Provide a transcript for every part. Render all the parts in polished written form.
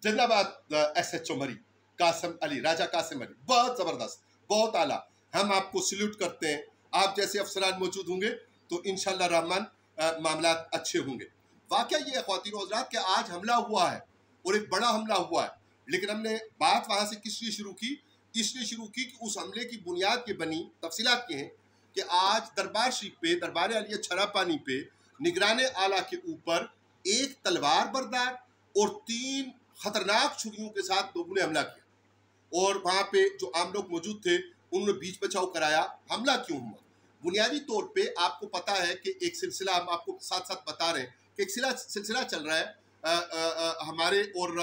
जिंदाबाद SHO मरी, कासिम अली, राजा कासिम अली, बहुत ज़बरदस्त, बहुत आला। हम आपको सल्यूट करते हैं। आप जैसे अफसरान मौजूद होंगे तो इंशाअल्लाह रहमान मामला अच्छे होंगे। वाकया ये है ख्वातीन और हज़रात कि आज हमला हुआ है और एक बड़ा हमला हुआ है, लेकिन हमने बात वहाँ से किस लिए शुरू की? इसलिए शुरू की कि उस हमले की बुनियाद ये बनी, तफसीलात ये हैं कि आज दरबार शरीफ पे, दरबार आलिया छरापानी पे निगरान आला के ऊपर एक तलवार बरदार और 3 खतरनाक छुरियों के साथ लोगों ने हमला किया और वहाँ पे जो आम लोग मौजूद थे उन्होंने बीच बचाव कराया। हमला क्यों हुआ? बुनियादी तौर पे आपको पता है कि एक सिलसिला हम आपको साथ साथ बता रहे हैं कि एक सिलसिला चल रहा है हमारे और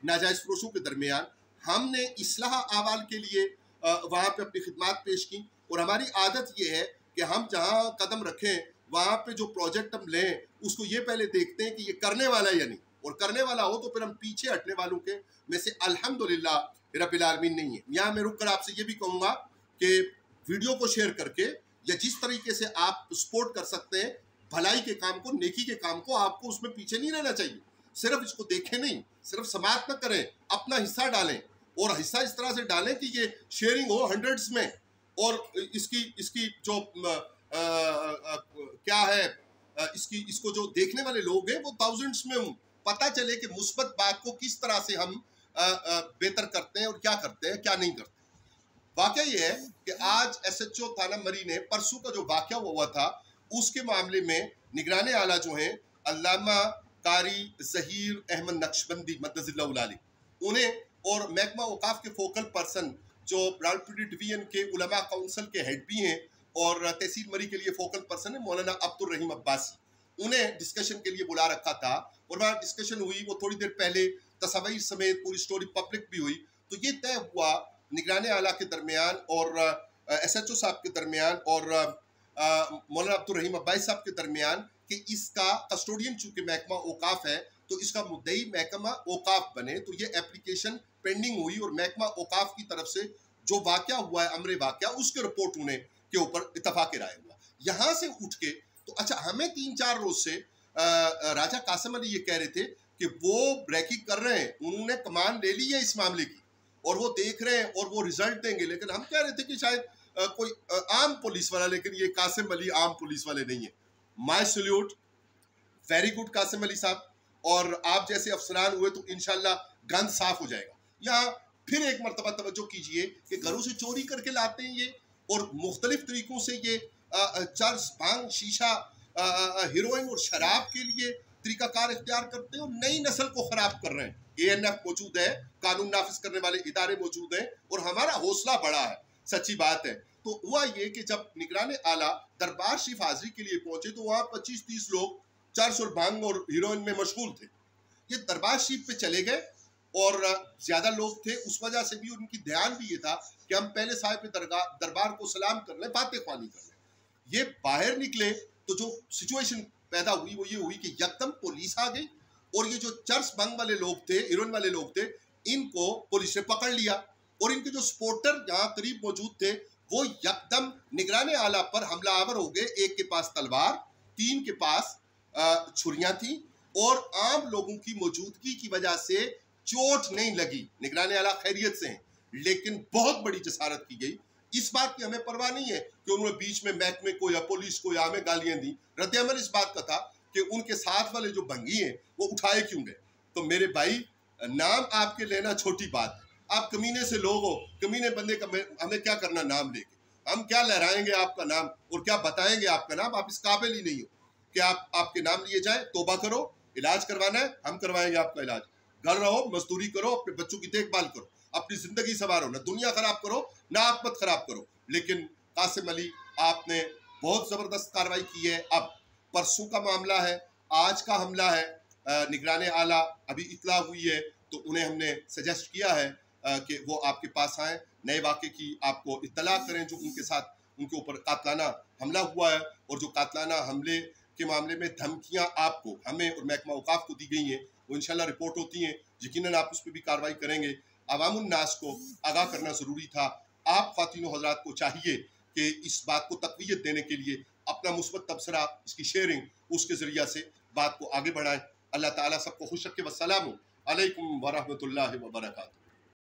नाजायज़ फरोशों के दरमियान। हमने इस्लाह आवाल के लिए वहाँ पे अपनी खिदमत पेश की और हमारी आदत ये है कि हम जहाँ कदम रखें वहाँ पे जो प्रोजेक्ट हम लें उसको ये पहले देखते हैं कि ये करने वाला है या नहीं, और करने वाला हो तो फिर हम पीछे हटने वालों के में से अल्हम्दुलिल्लाह रब्बिल आलमीन नहीं है। यहाँ मैं रुक कर आपसे ये भी कहूँगा कि वीडियो को शेयर करके या जिस तरीके से आप सपोर्ट कर सकते हैं भलाई के काम को, नेकी के काम को, आपको उसमें पीछे नहीं रहना चाहिए। सिर्फ इसको देखें नहीं, सिर्फ समाप्त न करें, अपना हिस्सा डालें और हिस्सा इस तरह से डालें कि ये शेयरिंग हो हंड्रेड्स में और इसकी जो क्या है इसको जो देखने वाले लोग हैं वो थाउजेंड्स में हों। पता चले कि मुस्बत बात को किस तरह से हम बेहतर करते हैं और क्या करते हैं, क्या नहीं करते। वाकया ये है कि आज SHO थाना मरी ने परसों का जो वाकया हुआ था उसके मामले में निगरान आला जो हैं अल्लामा कारी ज़हीर अहमद नक्शबंदी मद्दज़िल्लाहु अलैहि, उन्हें और महकमा औकाफ के फोकल पर्सन जो रावलपिंडी डिवीजन के उलमा काउंसिल के हेड भी हैं और तहसील मरी के लिए फोकल पर्सन है मौलाना अब्दुल रहीम अब्बासी, उन्हें डिस्कशन के लिए बुला रखा था और वहाँ डिस्कशन हुई। वो थोड़ी देर पहले तस्वीर समेत पूरी स्टोरी पब्लिक भी हुई। तो ये तय हुआ निगरान आला के दरमियान और SHO साहब के दरमियान और मौलाना अब्दुल रहीम अब्बासी साहब के दरमियान कि इसका कस्टोडियन चूँकि महकमा औकाफ है तो इसका मुद्दई महकमा औकाफ बने। तो ये एप्लीकेशन पेंडिंग हुई और महकमा औकाफ की तरफ से जो वाकया हुआ है अमरे वाकया उसके रिपोर्ट होने के ऊपर इत्तफाक राय हुआ। यहाँ से उठ के तो अच्छा हमें 3-4 रोज से राजा कासिम अली ये कह रहे थे कि वो ब्रेकिंग कर रहे हैं, उन्होंने कमान ले ली है इस मामले की और वो देख रहे हैं और वो रिजल्ट देंगे। लेकिन हम कह रहे थे कि शायद कोई आम पुलिस वाला, लेकिन ये कासिम अली आम पुलिस वाले नहीं है। My salute, very good Qasim Ali sahab, और आप जैसे अफसरान हुए तो इंशाल्लाह गंद साफ हो जाएगा। यहाँ फिर एक मरतबा तवज्जो कीजिए कि घरों से चोरी करके लाते हैं ये और मुख्तलिफ तरीकों से ये चर्स, भांग, शीशा, हीरोइन और शराब के लिए तरीकाकार इख्तियार करते हैं और नई नस्ल को ख़राब कर रहे हैं। ANF मौजूद है, कानून नाफिज करने वाले इदारे मौजूद हैं और हमारा हौसला बड़ा है, सच्ची बात है। तो हुआ ये कि जब निगरान आला दरबार शरीफ हाजिरी के लिए पहुंचे तो वहाँ 25-30 लोग चर्स और भांग और हीरोइन में मशगूल थे। ये दरबार शरीफ पे चले गए और ज़्यादा लोग थे, उस वजह से भी उनकी ध्यान भी ये था कि हम पहले साहिब दरबार को सलाम कर लें, बातें ख्वानी कर लें। ये बाहर निकले तो जो सिचुएशन पैदा हुई वो ये हुई कि यकदम पुलिस आ गई और ये जो चर्च भंग वाले लोग थे, हीरोइन वाले लोग थे, इनको पुलिस ने पकड़ लिया और इनके जो सपोर्टर यहाँ करीब मौजूद थे वो यकदम निगरान आला पर हमलावर हो गए। एक के पास तलवार, 3 के पास छुरियां थी और आम लोगों की मौजूदगी की वजह से चोट नहीं लगी। निगरान आला खैरियत से हैं, लेकिन बहुत बड़ी जसारत की गई। इस बात की हमें परवाह नहीं है कि उन्होंने बीच में महकमे को या पुलिस को या हमें गालियां दी। रद्द-ए-अमल इस बात का था कि उनके साथ वाले जो भंगी हैं वो उठाए क्यों गए। तो मेरे भाई, नाम आपके लेना छोटी बात है। आप कमीने से लोग हो, कमीने बंदे का हमें क्या करना नाम लेके, हम क्या लहराएंगे आपका नाम और क्या बताएंगे आपका नाम। आप इस काबिल ही नहीं हो कि आपके नाम लिए जाए। तौबा करो, इलाज करवाना है हम करवाएंगे आपका इलाज। घर रहो, मजदूरी करो, अपने बच्चों की देखभाल करो, अपनी जिंदगी संवारो, ना दुनिया खराब करो ना आखिरत खराब करो। लेकिन कासिम अली, आपने बहुत जबरदस्त कार्रवाई की है। अब परसों का मामला है, आज का हमला है, निगरान आला अभी इतला हुई है तो उन्हें हमने सजेस्ट किया है कि वो आपके पास आएँ, नए वाक़े की आपको इत्तला करें जो उनके साथ उनके ऊपर कातलाना हमला हुआ है और जो कातलाना हमले के मामले में धमकियां आपको, हमें और महकमा औकाफ को दी गई हैं वो इंशाल्लाह रिपोर्ट होती हैं। यकीनन आप उस पर भी कार्रवाई करेंगे। अवामुन नास को आगाह करना ज़रूरी था। आप ख़वातीनो हज़रात को चाहिए कि इस बात को तक़वियत देने के लिए अपना मुस्बत तबसरा, इसकी शेयरिंग, उसके ज़रिया से बात को आगे बढ़ाएं। अल्लाह ताला सबको खुश रखे। वस्सलाम अलैकुम व रहमतुल्लाहि व बरकातुहू।